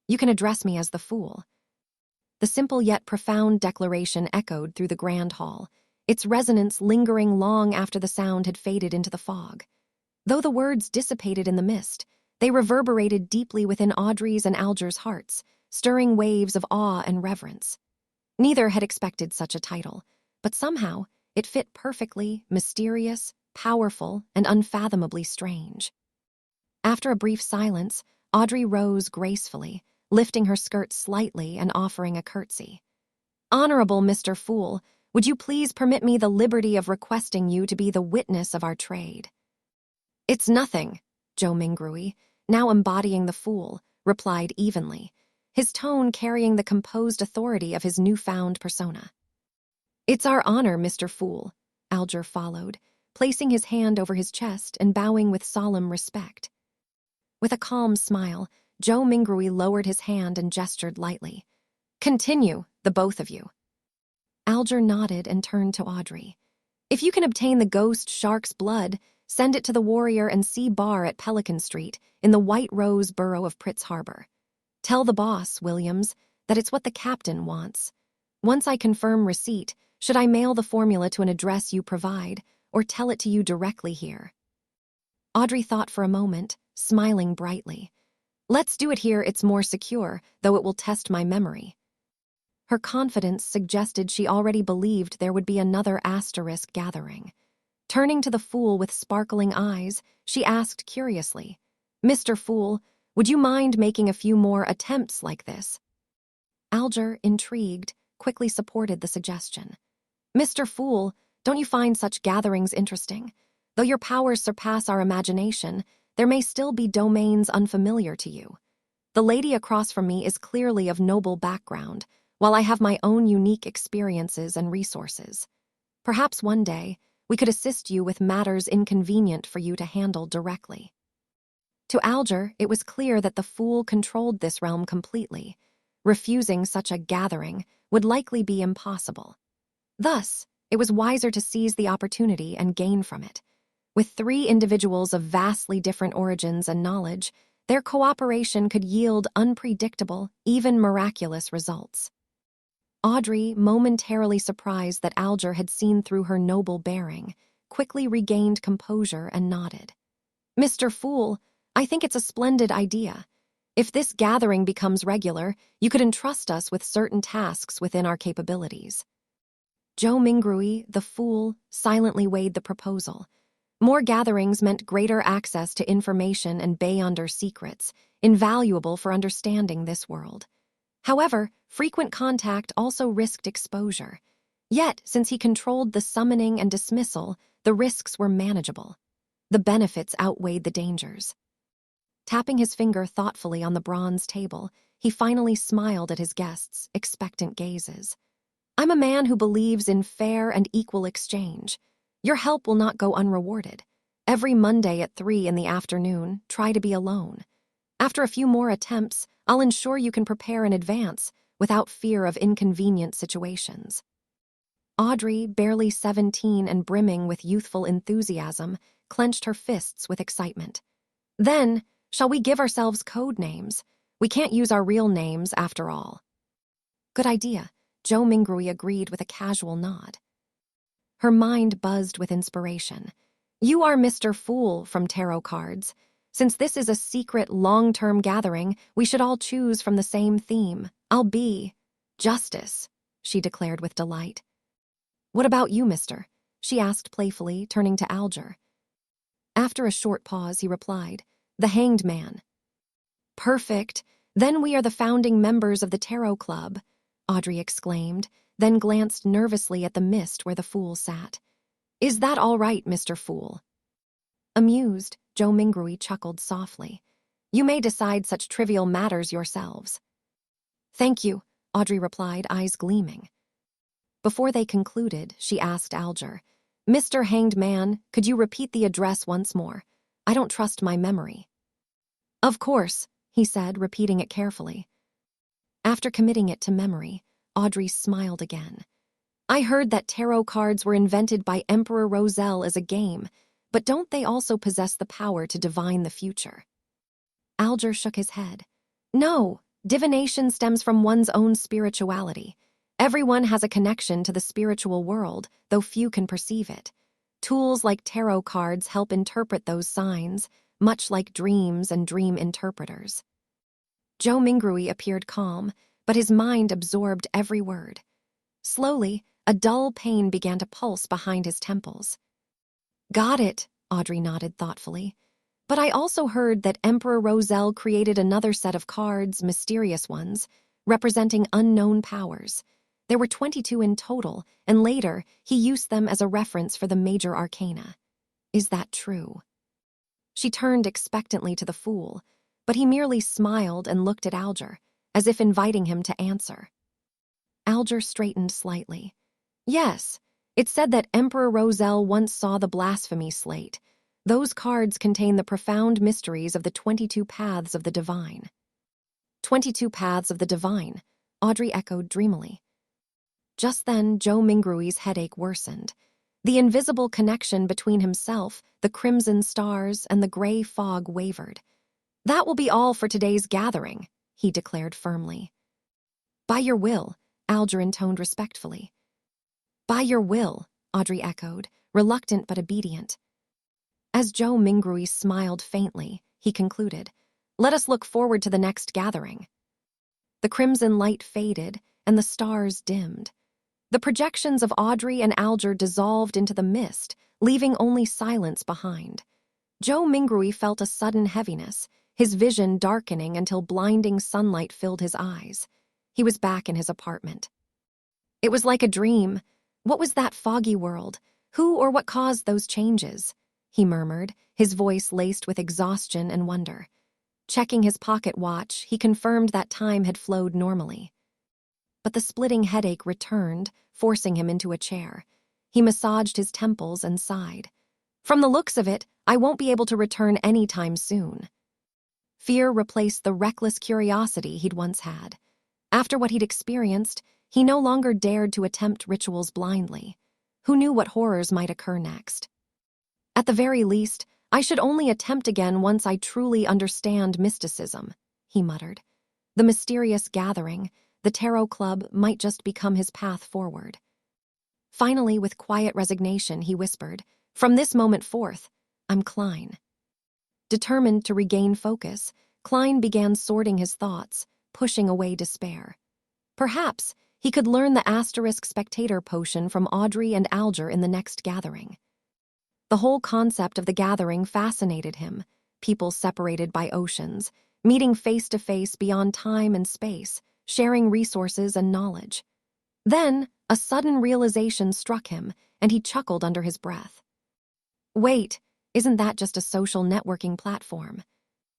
You can address me as the Fool." The simple yet profound declaration echoed through the grand hall, its resonance lingering long after the sound had faded into the fog. Though the words dissipated in the mist, they reverberated deeply within Audrey's and Alger's hearts, stirring waves of awe and reverence. Neither had expected such a title, but somehow it fit perfectly, mysterious, powerful, and unfathomably strange. After a brief silence, Audrey rose gracefully, lifting her skirt slightly and offering a curtsy. "Honorable Mr. Fool, would you please permit me the liberty of requesting you to be the witness of our trade?" "It's nothing," Joe Mingrui, now embodying the Fool, replied evenly, his tone carrying the composed authority of his newfound persona. "It's our honor, Mr. Fool," Alger followed, placing his hand over his chest and bowing with solemn respect. With a calm smile, Joe Mingrui lowered his hand and gestured lightly. "Continue, the both of you." Alger nodded and turned to Audrey. "If you can obtain the ghost shark's blood, send it to the Warrior and Sea Bar at Pelican Street in the White Rose borough of Pritz Harbor. Tell the boss, Williams, that it's what the captain wants. Once I confirm receipt, should I mail the formula to an address you provide, or tell it to you directly here?" Audrey thought for a moment, smiling brightly. "Let's do it here, it's more secure, though it will test my memory." Her confidence suggested she already believed there would be another asterisk gathering. Turning to the Fool with sparkling eyes, she asked curiously, "Mr. Fool, would you mind making a few more attempts like this?" Alger, intrigued, quickly supported the suggestion. "Mr. Fool, don't you find such gatherings interesting? Though your powers surpass our imagination, there may still be domains unfamiliar to you. The lady across from me is clearly of noble background, while I have my own unique experiences and resources. Perhaps one day, we could assist you with matters inconvenient for you to handle directly." To Alger, it was clear that the Fool controlled this realm completely. Refusing such a gathering would likely be impossible. Thus, it was wiser to seize the opportunity and gain from it. With 3 individuals of vastly different origins and knowledge, their cooperation could yield unpredictable, even miraculous results. Audrey, momentarily surprised that Alger had seen through her noble bearing, quickly regained composure and nodded. "Mr. Fool, I think it's a splendid idea. If this gathering becomes regular, you could entrust us with certain tasks within our capabilities." Joe Mingrui, the Fool, silently weighed the proposal. More gatherings meant greater access to information and Beyonder secrets, invaluable for understanding this world. However, frequent contact also risked exposure. Yet, since he controlled the summoning and dismissal, the risks were manageable. The benefits outweighed the dangers. Tapping his finger thoughtfully on the bronze table, he finally smiled at his guests' expectant gazes. "I'm a man who believes in fair and equal exchange. Your help will not go unrewarded. Every Monday at 3 in the afternoon, try to be alone. After a few more attempts, I'll ensure you can prepare in advance without fear of inconvenient situations." Audrey, barely 17 and brimming with youthful enthusiasm, clenched her fists with excitement. "Then, shall we give ourselves code names? We can't use our real names after all." "Good idea," Joe Mingrui agreed with a casual nod. Her mind buzzed with inspiration. "You are Mr. Fool from Tarot Cards. Since this is a secret, long-term gathering, we should all choose from the same theme. I'll be Justice," she declared with delight. "What about you, mister?" she asked playfully, turning to Alger. After a short pause, he replied, "The Hanged Man." "Perfect. Then we are the founding members of the Tarot Club," Audrey exclaimed, then glanced nervously at the mist where the Fool sat. "Is that all right, Mr. Fool?" Amused, Joe Mingrui chuckled softly. "You may decide such trivial matters yourselves." "Thank you," Audrey replied, eyes gleaming. Before they concluded, she asked Alger, "Mr. Hanged Man, could you repeat the address once more? I don't trust my memory." "Of course," he said, repeating it carefully. After committing it to memory, Audrey smiled again. "I heard that tarot cards were invented by Emperor Roselle as a game, but don't they also possess the power to divine the future?" Alger shook his head. "No, Divination stems from one's own spirituality. Everyone has a connection to the spiritual world, though few can perceive it. Tools like tarot cards help interpret those signs, much like dreams and dream interpreters. Joe Mingrui appeared calm, but his mind absorbed every word. Slowly, a dull pain began to pulse behind his temples. Got it, Audrey nodded thoughtfully. But I also heard that Emperor Roselle created another set of cards, mysterious ones, representing unknown powers. There were 22 in total, and later he used them as a reference for the major arcana. Is that true? She turned expectantly to the fool, but he merely smiled and looked at Alger, as if inviting him to answer. Alger straightened slightly. Yes, it said that Emperor Roselle once saw the blasphemy slate. Those cards contain the profound mysteries of the 22 paths of the divine. 22 paths of the divine, Audrey echoed dreamily. Just then, Joe Mingrui's headache worsened. The invisible connection between himself, the crimson stars, and the gray fog wavered. That will be all for today's gathering, he declared firmly. By your will, Alger intoned respectfully. By your will, Audrey echoed, reluctant but obedient. As Joe Mingrui smiled faintly, he concluded, let us look forward to the next gathering. The crimson light faded, and the stars dimmed. The projections of Audrey and Alger dissolved into the mist, leaving only silence behind. Joe Mingrui felt a sudden heaviness, his vision darkening until blinding sunlight filled his eyes. He was back in his apartment. It was like a dream. What was that foggy world? Who or what caused those changes? He murmured, his voice laced with exhaustion and wonder. Checking his pocket watch, he confirmed that time had flowed normally. But the splitting headache returned, forcing him into a chair. He massaged his temples and sighed. From the looks of it, I won't be able to return any time soon. Fear replaced the reckless curiosity he'd once had. After what he'd experienced, he no longer dared to attempt rituals blindly. Who knew what horrors might occur next? At the very least, I should only attempt again once I truly understand mysticism, he muttered. The mysterious gathering, the tarot club, might just become his path forward. Finally, with quiet resignation, he whispered, from this moment forth, I'm Klein. Determined to regain focus, Klein began sorting his thoughts, pushing away despair. Perhaps he could learn the asterisk spectator potion from Audrey and Alger in the next gathering. The whole concept of the gathering fascinated him, people separated by oceans, meeting face to face beyond time and space, sharing resources and knowledge. Then, a sudden realization struck him, and he chuckled under his breath. Wait, isn't that just a social networking platform?